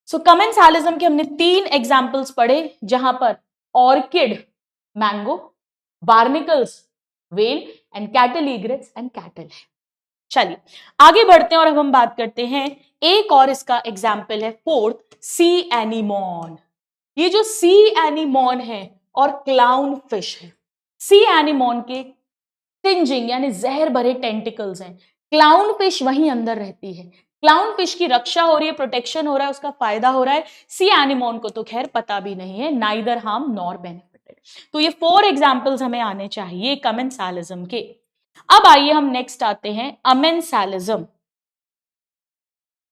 [SPEAKER 1] सो कमेंसालिज्म के हमने 3 एग्जाम्पल्स पढ़े जहां पर orchid mango, barnacles whale, and cattle egrets and cattle है। चलिए आगे बढ़ते हैं और अब हम बात करते हैं एक और इसका एग्जाम्पल है फोर्थ, सी एनीमोन। ये जो सी एनीमोन है और क्लाउन फिश है, सी एनीमोन के स्टिंजिंग यानी जहर भरे टेंटिकल्स हैं, क्लाउन फिश वहीं अंदर रहती है। क्लाउन फिश की रक्षा हो रही है, प्रोटेक्शन हो रहा है, उसका फायदा हो रहा है। सी एनीमोन को तो खैर पता भी नहीं है, नाइदर हार्म नॉर बेनिफिटेड। तो ये 4 एग्जाम्पल्स हमें आने चाहिए कमेंसालिज्म के। अब आइए हम नेक्स्ट आते हैं अमेंसालिज्म।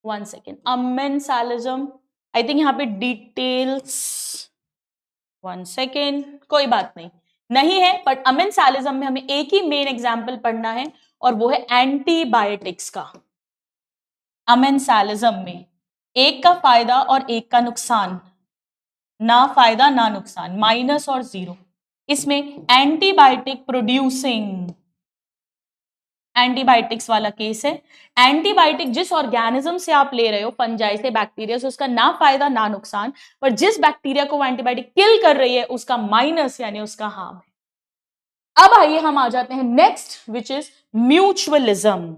[SPEAKER 1] 1 सेकेंड, अमेंसालिज्म आई थिंक यहां पे डिटेल्स, 1 सेकेंड, कोई बात नहीं है, बट अमेंसालिज्म में हमें एक ही मेन एग्जाम्पल पढ़ना है और वो है एंटीबायोटिक्स का। अमेंसालिज्म में एक का फायदा और एक का नुकसान, ना फायदा ना नुकसान, माइनस और जीरो। इसमें एंटीबायोटिक प्रोड्यूसिंग, एंटीबायोटिक्स वाला केस है। एंटीबायोटिक जिस ऑर्गेनिज्म से आप ले रहे हो, फंजाई से, बैक्टीरिया से, उसका ना फायदा ना नुकसान, पर जिस बैक्टीरिया को वो एंटीबायोटिक किल कर रही है उसका माइनस यानी उसका हार्म है। अब आइए हम आ जाते हैं next, which is mutualism.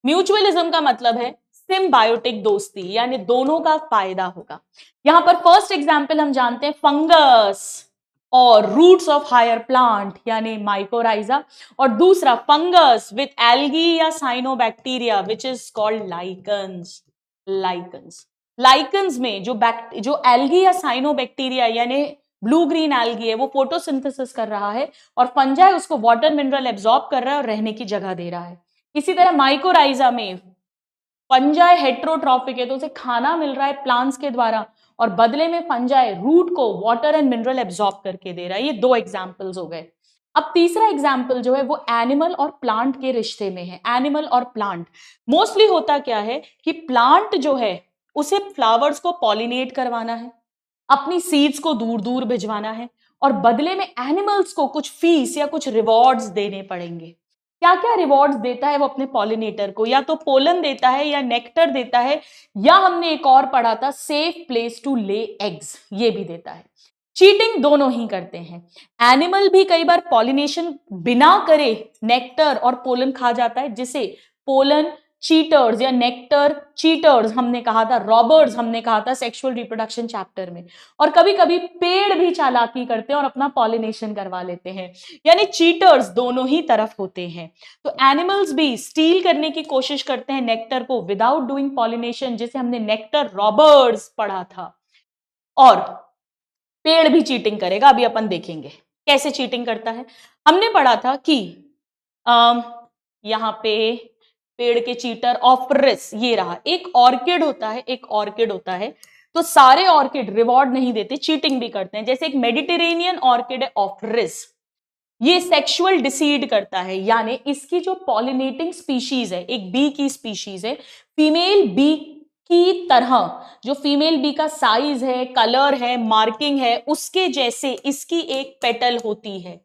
[SPEAKER 1] Mutualism का मतलब है सिम्बायोटिक दोस्ती, यानी दोनों का फायदा होगा। यहां पर फर्स्ट एग्जांपल हम जानते हैं फंगस और रूट्स ऑफ हायर प्लांट यानी माइकोराइजा, और दूसरा फंगस विथ एल्गी या cyanobacteria which is called lichens. Lichens में जो एल्गी या साइनोबैक्टीरिया यानी ब्लू ग्रीन एल्गी है, वो फोटोसिंथेसिस कर रहा है और फंजाई उसको वाटर मिनरल एब्जॉर्ब कर रहा है और रहने की जगह दे रहा है। इसी तरह माइकोराइजा में फंजाई हेट्रोट्रॉफिक है, तो उसे खाना मिल रहा है प्लांट्स के द्वारा और बदले में फंजाई रूट को वाटर एंड मिनरल एब्जॉर्ब करके दे रहा है। ये 2 एग्जाम्पल्स हो गए। अब तीसरा एग्जाम्पल जो है वो एनिमल और प्लांट के रिश्ते में है। एनिमल और प्लांट मोस्टली होता क्या है कि प्लांट जो है उसे फ्लावर्स को पॉलिनेट करवाना है, अपनी सीड्स को दूर दूर भिजवाना है और बदले में एनिमल्स को कुछ फीस या कुछ रिवॉर्ड्स देने पड़ेंगे। क्या क्या रिवॉर्ड्स देता है वो अपने पॉलिनेटर को? या तो पोलन देता है या नेक्टर देता है, या हमने एक और पढ़ा था safe place to lay eggs, ये भी देता है। चीटिंग दोनों ही करते हैं। एनिमल भी कई बार पॉलिनेशन बिना करे नेक्टर और पोलन खा जाता है, जिसे पोलन चीटर्स या नेक्टर चीटर्स हमने कहा था, रॉबर्स हमने कहा था सेक्सुअल रिप्रोडक्शन चैप्टर में। और कभी कभी पेड़ भी चालाकी करते हैं और अपना पॉलिनेशन करवा लेते हैं, यानी चीटर्स दोनों ही तरफ होते हैं। तो एनिमल्स भी स्टील करने की कोशिश करते हैं नेक्टर को विदाउट डूइंग पॉलिनेशन, जिसे हमने नेक्टर रॉबर्स पढ़ा था। और पेड़ भी चीटिंग करेगा, अभी अपन देखेंगे कैसे चीटिंग करता है। हमने पढ़ा था कि यहां पे पेड़ के चीटर ऑफरिस ये रहा, एक ऑर्किड होता है, एक ऑर्किड होता है। तो सारे ऑर्किड रिवॉर्ड नहीं देते, चीटिंग भी करते हैं। जैसे एक मेडिटेरेनियन ऑर्किड है ऑफरिस, ये सेक्सुअल डिसीड करता है, यानी इसकी जो पॉलिनेटिंग स्पीशीज है, एक बी की स्पीशीज है, फीमेल बी की तरह जो फीमेल बी का साइज है, कलर है, मार्किंग है, उसके जैसे इसकी एक पेटल होती है।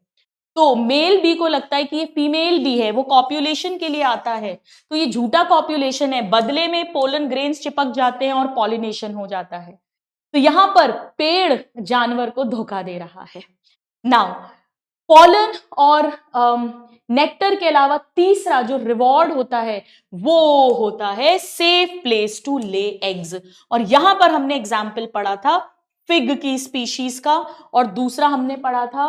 [SPEAKER 1] तो मेल बी को लगता है कि ये फीमेल बी है, वो कॉप्यूलेशन के लिए आता है, तो ये झूठा कॉप्यूलेशन है, बदले में पोलन ग्रेन्स चिपक जाते हैं और पॉलिनेशन हो जाता है। तो यहां पर पेड़ जानवर को धोखा दे रहा है। नाउ पॉलन और नेक्टर के अलावा तीसरा जो रिवॉर्ड होता है वो होता है safe place to lay eggs. और यहां पर हमने एग्जाम्पल पढ़ा था फिग की स्पीशीज का, और दूसरा हमने पढ़ा था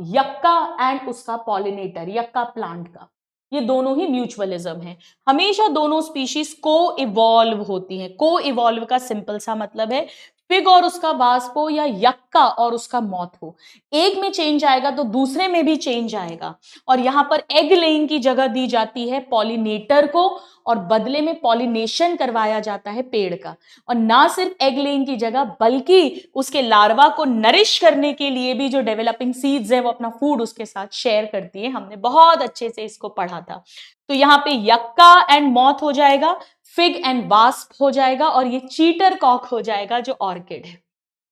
[SPEAKER 1] यक्का एंड उसका पॉलिनेटर, यक्का प्लांट का। ये दोनों ही म्यूचुअलिज्म है, हमेशा दोनों स्पीशीज को इवॉल्व होती हैं। को इवॉल्व का सिंपल सा मतलब है फिग और उसका वास्प हो या यक्का और उसका मॉथ हो, एक में चेंज आएगा तो दूसरे में भी चेंज आएगा। और यहां पर एग लेइंग की जगह दी जाती है पॉलिनेटर को और बदले में पॉलिनेशन करवाया जाता है पेड़ का। और ना सिर्फ एग लेइंग की जगह बल्कि उसके लार्वा को नरिश करने के लिए भी जो डेवलपिंग सीड्स है वो अपना फूड उसके साथ शेयर करती है। हमने बहुत अच्छे से इसको पढ़ा था। तो यहाँ पे यक्का एंड मॉथ हो जाएगा, फिग एंड वास्प हो जाएगा, और ये चीटर कॉक हो जाएगा जो ऑर्किड है।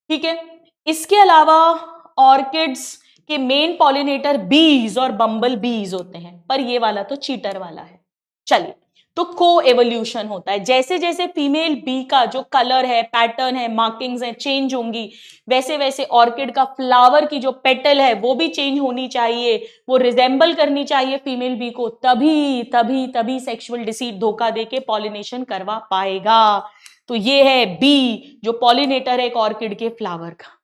[SPEAKER 1] ठीक है, इसके अलावा ऑर्किड्स के मेन पॉलिनेटर बीज और बम्बल बीज होते हैं, पर ये वाला तो चीटर वाला है। चलिए, तो को एवोल्यूशन होता है, जैसे जैसे फीमेल बी का जो कलर है, पैटर्न है, मार्किंग्स है चेंज होंगी, वैसे वैसे ऑर्किड का फ्लावर की जो पेटल है वो भी चेंज होनी चाहिए, वो रिजेंबल करनी चाहिए फीमेल बी को, तभी तभी तभी सेक्सुअल डिसीड धोखा देके पॉलिनेशन करवा पाएगा। तो ये है बी जो पॉलिनेटर है एक ऑर्किड के फ्लावर का।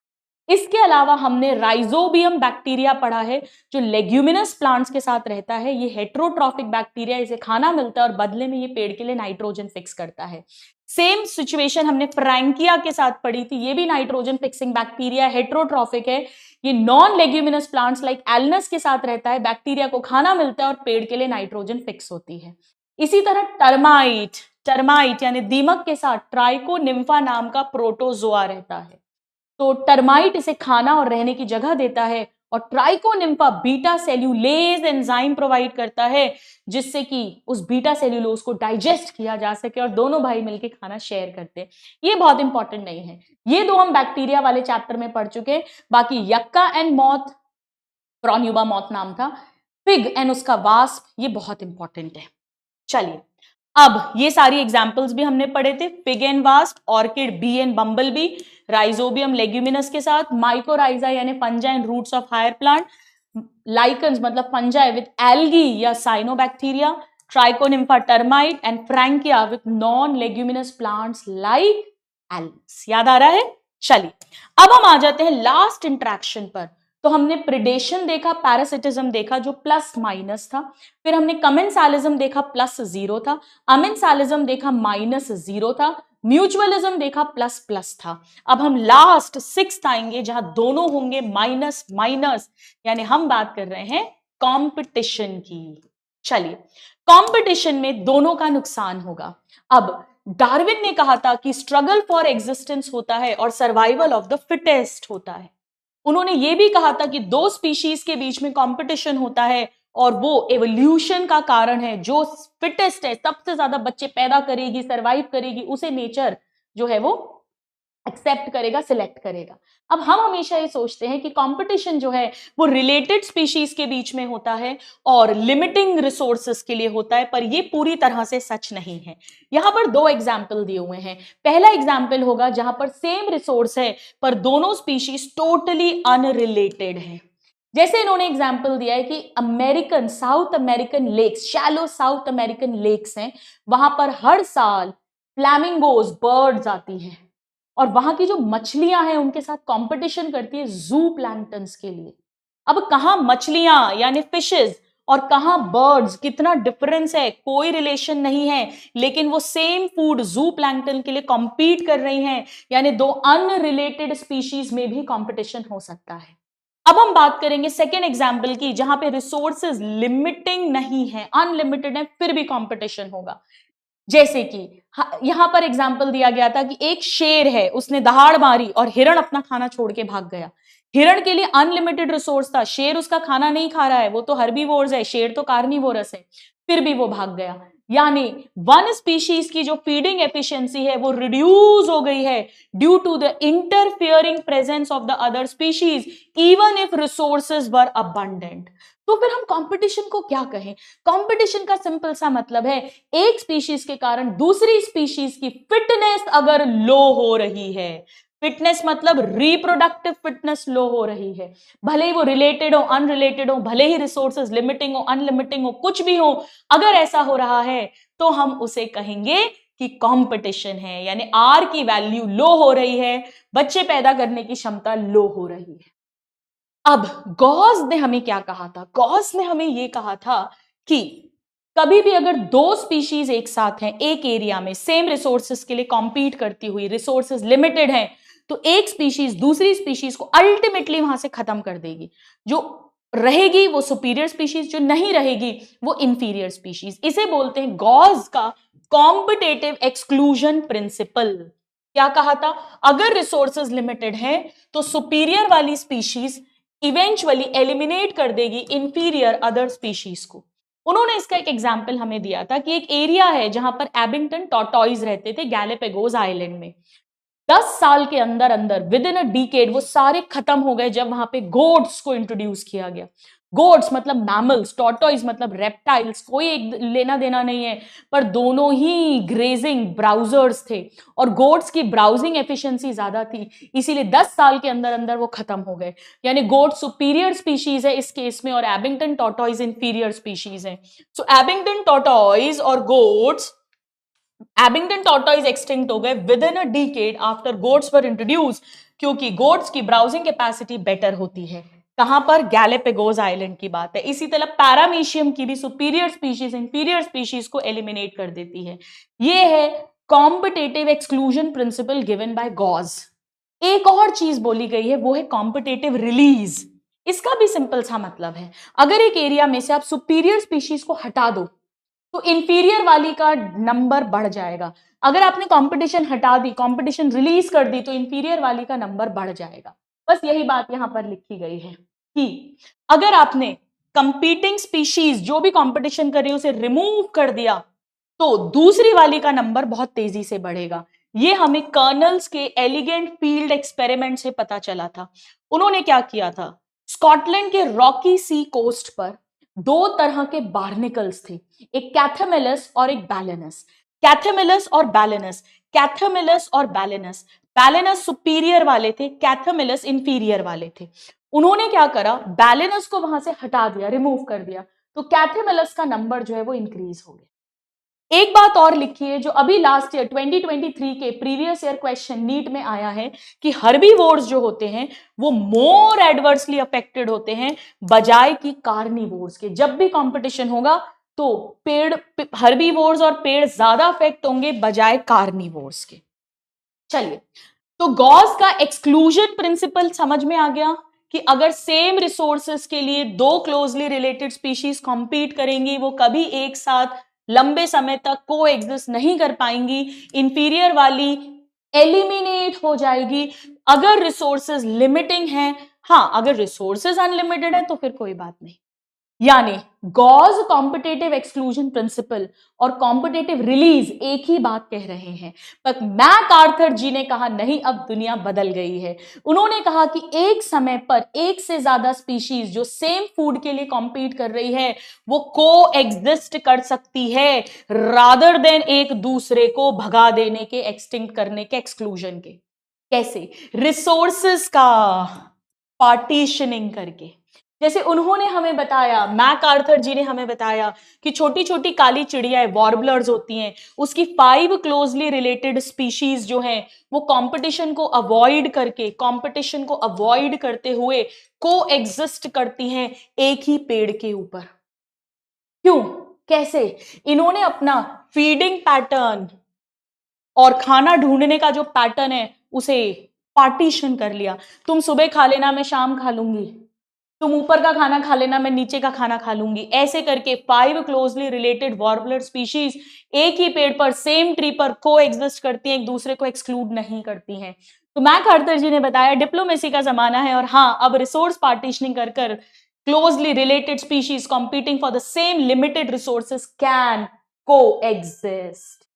[SPEAKER 1] इसके अलावा हमने राइजोबियम बैक्टीरिया पढ़ा है जो लेग्यूमिनस प्लांट्स के साथ रहता है। ये हेट्रोट्रॉफिक बैक्टीरिया, इसे खाना मिलता है और बदले में ये पेड़ के लिए नाइट्रोजन फिक्स करता है। सेम सिचुएशन हमने फ्रैंकिया के साथ पढ़ी थी, ये भी नाइट्रोजन फिक्सिंग बैक्टीरिया, हेट्रोट्रॉफिक है। ये non leguminous plants like Alnus के साथ रहता है, बैक्टीरिया को खाना मिलता है और पेड़ के लिए नाइट्रोजन फिक्स होती है। इसी तरह टर्माइट यानी दीमक के साथ ट्राइकोनिम्फा नाम का प्रोटोजोआ रहता है। तो टर्माइट इसे खाना और रहने की जगह देता है, और Trichonympha beta cellulase enzyme provide करता है जिससे कि उस बीटा सेल्यूलोज को डाइजेस्ट किया जा सके और दोनों भाई मिलकर खाना शेयर करते हैं। ये बहुत इंपॉर्टेंट नहीं है, ये दो हम बैक्टीरिया वाले चैप्टर में पढ़ चुके हैं। बाकी यक्का एंड मॉथ, प्रोन्यूबा मॉथ नाम था, फिग एंड उसका वास्प, ये बहुत इंपॉर्टेंट है। चलिए, अब ये सारी एग्जाम्पल्स भी हमने पढ़े थे, fig and wasp, orchid, bee and bumble bee, rhizobium leguminous के साथ, माइकोराइजा यानी fungi and roots of higher plant, lichens मतलब फंजाई विद एल्गी या cyanobacteria, trichonympha termite and frankia with non leguminous plants like एल्स। याद आ रहा है? चलिए, अब हम आ जाते हैं लास्ट इंटरेक्शन पर, तो हमने प्रिडेशन देखा, पैरासिटिज्म देखा जो प्लस माइनस था, फिर हमने कमेंसालिज्म देखा प्लस 0 था, अमेंसालिज्म देखा माइनस 0 था, म्यूचुअलिज्म देखा प्लस प्लस था। अब हम लास्ट 6th आएंगे जहां दोनों होंगे माइनस माइनस, यानी हम बात कर रहे हैं कंपटीशन की। चलिए, कंपटीशन में दोनों का नुकसान होगा। अब डार्विन ने कहा था कि स्ट्रगल फॉर एग्जिस्टेंस होता है और सर्वाइवल ऑफ द फिटेस्ट होता है। उन्होंने यह भी कहा था कि दो स्पीशीज के बीच में कंपटीशन होता है और वो एवोल्यूशन का कारण है। जो फिटेस्ट है, सबसे ज्यादा बच्चे पैदा करेगी, सरवाइव करेगी, उसे नेचर जो है वो एक्सेप्ट करेगा, सिलेक्ट करेगा। अब हम हमेशा ये सोचते हैं कि कंपटीशन जो है वो रिलेटेड स्पीशीज के बीच में होता है और लिमिटिंग रिसोर्सेस के लिए होता है, पर ये पूरी तरह से सच नहीं है। यहां पर दो एग्जाम्पल दिए हुए हैं। पहला एग्जाम्पल होगा जहां पर सेम रिसोर्स है पर दोनों स्पीशीज टोटली अनरिलेटेड है। जैसे इन्होंने एग्जाम्पल दिया है कि American, South American lakes, shallow South American lakes हैं, वहां पर हर साल फ्लैमिंगोज, बर्ड्स आती हैं और वहां की जो मछलियां हैं उनके साथ कंपटीशन करती है जू प्लैंक्टन्स के लिए। अब कहां मछलियां यानी फिशेस और कहां बर्ड्स, कितना डिफरेंस है, कोई रिलेशन नहीं है, लेकिन वो सेम फूड जू प्लैंक्टन के लिए कॉम्पीट कर रही हैं, यानी दो अनरिलेटेड स्पीशीज में भी कंपटीशन हो सकता है। अब हम बात करेंगे सेकेंड एग्जाम्पल की, जहां पे रिसोर्सेज लिमिटिंग नहीं है, अनलिमिटेड है, फिर भी कंपटीशन होगा। जैसे कि यहां पर एग्जाम्पल दिया गया था कि एक शेर है, उसने दहाड़ मारी और हिरण अपना खाना छोड़ के भाग गया। हिरण के लिए अनलिमिटेड रिसोर्स था, शेर उसका खाना नहीं खा रहा है, वो तो हर्बीवोर्स है, शेर तो कार्निवोरस है, फिर भी वो भाग गया। यानी वन स्पीशीज की जो फीडिंग एफिशिएंसी है वो रिड्यूस हो गई है due to the interfering presence of the other species even if resources were abundant. तो फिर हम कंपटीशन को क्या कहें? कंपटीशन का सिंपल सा मतलब है एक स्पीशीज के कारण दूसरी स्पीशीज की फिटनेस अगर लो हो रही है, फिटनेस मतलब रिप्रोडक्टिव फिटनेस लो हो रही है, भले ही वो रिलेटेड हो, अनरिलेटेड हो, भले ही रिसोर्सेज लिमिटिंग हो, अनलिमिटिंग हो, कुछ भी हो, अगर ऐसा हो रहा है तो हम उसे कहेंगे कि कंपटीशन है, यानी आर की वैल्यू लो हो रही है, बच्चे पैदा करने की क्षमता लो हो रही है। अब गॉस ने हमें क्या कहा था? गॉस ने हमें यह कहा था कि कभी भी अगर दो स्पीशीज एक साथ हैं, एक एरिया में सेम रिसोर्सेज के लिए कॉम्पीट करती हुई, रिसोर्सेज लिमिटेड हैं, तो एक स्पीशीज दूसरी स्पीशीज को अल्टीमेटली वहां से खत्म कर देगी। जो रहेगी वो सुपीरियर स्पीशीज, जो नहीं रहेगी वो इंफीरियर स्पीशीज। इसे बोलते हैं गॉस का कॉम्पिटेटिव एक्सक्लूजन प्रिंसिपल। क्या कहा था? अगर रिसोर्सेज लिमिटेड है तो सुपीरियर वाली स्पीशीज इवेंचुअली एलिमिनेट कर देगी इंफीरियर अदर स्पीशीज को। उन्होंने इसका एक एग्जाम्पल हमें दिया था कि एक एरिया है जहां पर एबिंगटन टॉर्टॉइज रहते थे गैलापागोस आइलैंड में। 10 साल के अंदर अंदर विद इन अ डिकेड वो सारे खत्म हो गए जब वहां पे गोट्स को इंट्रोड्यूस किया गया। गोट्स मतलब मैमल्स, टॉर्टॉइज मतलब रेप्टाइल्स, कोई एक लेना देना नहीं है, पर दोनों ही ग्रेजिंग ब्राउजर्स थे और गोट्स की ब्राउजिंग एफिशिएंसी ज्यादा थी, इसीलिए 10 साल के अंदर अंदर वो खत्म हो गए। यानी गोट सुपीरियर स्पीशीज है इस केस में और एबिंगटन टॉर्टॉइज इंफीरियर स्पीशीज है। सो एबिंगटन टॉर्टॉइज और गोट्स, एबिंगटन टॉर्टॉइज एक्सटिंक्ट हो गए with in a decade after goats were introduce, क्योंकि गोट्स की ब्राउजिंग कैपेसिटी बेटर होती है। कहां पर? गैलापागोस आइलैंड की बात है। इसी तरह पैरामीशियम की भी सुपीरियर स्पीशीज इंफीरियर स्पीशीज को एलिमिनेट कर देती है। यह है competitive exclusion principle given by Gauss. एक और चीज बोली गई है वो है कॉम्पिटेटिव रिलीज। इसका भी सिंपल सा मतलब है, अगर एक एरिया में से आप सुपीरियर स्पीशीज को हटा दो तो इंफीरियर वाली का नंबर बढ़ जाएगा। अगर आपने कंपटीशन हटा दी, कंपटीशन रिलीज कर दी, तो इंफीरियर वाली का नंबर बढ़ जाएगा। बस यही बात यहां पर लिखी गई है कि अगर आपने कंपीटिंग स्पीशीज जो भी कंपटीशन कर रही है उसे रिमूव कर दिया तो दूसरी वाली का नंबर बहुत तेजी से बढ़ेगा। ये हमें कर्नल्स के एलिगेंट फील्ड एक्सपेरिमेंट से पता चला था। उन्होंने क्या किया था? स्कॉटलैंड के रॉकी सी कोस्ट पर दो तरह के बार्निकल्स थे, एक कैथेमिलस और एक बैलेनस। कैथेमिलस और बैलेनस, कैथेमिलस और बैलेनस, बैलेनस सुपीरियर वाले थे, कैथेमिलस इंफीरियर वाले थे। उन्होंने क्या करा? बैलेनस को वहां से हटा दिया, रिमूव कर दिया, तो कैथेमिलस का नंबर जो है वो इंक्रीज हो गया। एक बात और लिखी है जो अभी लास्ट ईयर 2023 के प्रीवियस ईयर क्वेश्चन नीट में आया है कि हर्बीवोर्स जो होते हैं वो मोर एडवर्सली अफेक्टेड होते हैं बजाय कि कार्निवोर्स के। जब भी कंपटीशन होगा तो पेड़ हर्बीवोर्स और पेड़ ज्यादा अफेक्ट होंगे बजाय कार्निवोर्स के। चलिए, तो गॉस का एक्सक्लूजन प्रिंसिपल समझ में आ गया कि अगर सेम रिसोर्सेस के लिए दो क्लोजली रिलेटेड स्पीशीज कॉम्पीट करेंगी वो कभी एक साथ लंबे समय तक को एग्जिस्ट नहीं कर पाएंगी, इंफीरियर वाली एलिमिनेट हो जाएगी। अगर रिसोर्सेज लिमिटिंग है, हाँ अगर रिसोर्सेज अनलिमिटेड है तो फिर कोई बात नहीं। यानी गॉस कॉम्पिटेटिव एक्सक्लूजन प्रिंसिपल और कॉम्पिटेटिव रिलीज एक ही बात कह रहे हैं, पर मैकआर्थर जी ने कहा नहीं, अब दुनिया बदल गई है। उन्होंने कहा कि एक समय पर एक से ज्यादा स्पीशीज जो सेम फूड के लिए कॉम्पीट कर रही है वो को एग्जिस्ट कर सकती है रादर देन एक दूसरे को भगा देने के, एक्सटिंक्ट करने के, एक्सक्लूजन के। कैसे? रिसोर्सेस का पार्टीशनिंग करके। जैसे उन्होंने हमें बताया, मैकआर्थर जी ने हमें बताया कि छोटी छोटी काली चिड़िया वॉर्बलर्स होती हैं, उसकी 5 क्लोजली रिलेटेड स्पीशीज जो हैं वो कंपटीशन को अवॉइड करके, कंपटीशन को अवॉइड करते हुए को एग्जिस्ट करती हैं एक ही पेड़ के ऊपर। क्यों? कैसे? इन्होंने अपना फीडिंग पैटर्न और खाना ढूंढने का जो पैटर्न है उसे पार्टीशन कर लिया। तुम सुबह खा लेना, मैं शाम खा लूंगी, तुम ऊपर का खाना खा लेना, मैं नीचे का खाना खा लूंगी। ऐसे करके 5 क्लोजली रिलेटेड वॉर्बलर स्पीशीज एक ही पेड़ पर, सेम ट्री पर को एग्जिस्ट करती हैं, एक दूसरे को एक्सक्लूड नहीं करती हैं। तो मैकआर्थर जी ने बताया डिप्लोमेसी का जमाना है और हाँ, अब रिसोर्स पार्टीशनिंग कर कर closely related species competing for the same limited resources can coexist.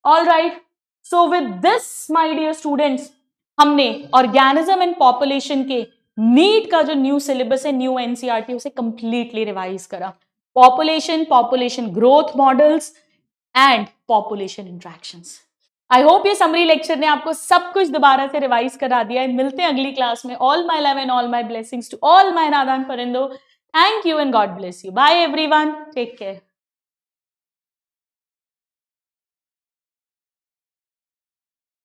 [SPEAKER 1] All right, so with this my dear students, हमने ऑर्गेनिज्म एंड पॉपुलेशन के नीट का जो न्यू सिलेबस है, न्यू एनसीईआरटी, उसे कंप्लीटली रिवाइज करा। Population, population growth models and population interactions. I hope ये summary lecture ने आपको सब कुछ दोबारा से रिवाइज करा दिया है। मिलते हैं अगली क्लास में। All my love and all my blessings to all my नादान परिंदो। Thank you and God bless you. Bye everyone, take care.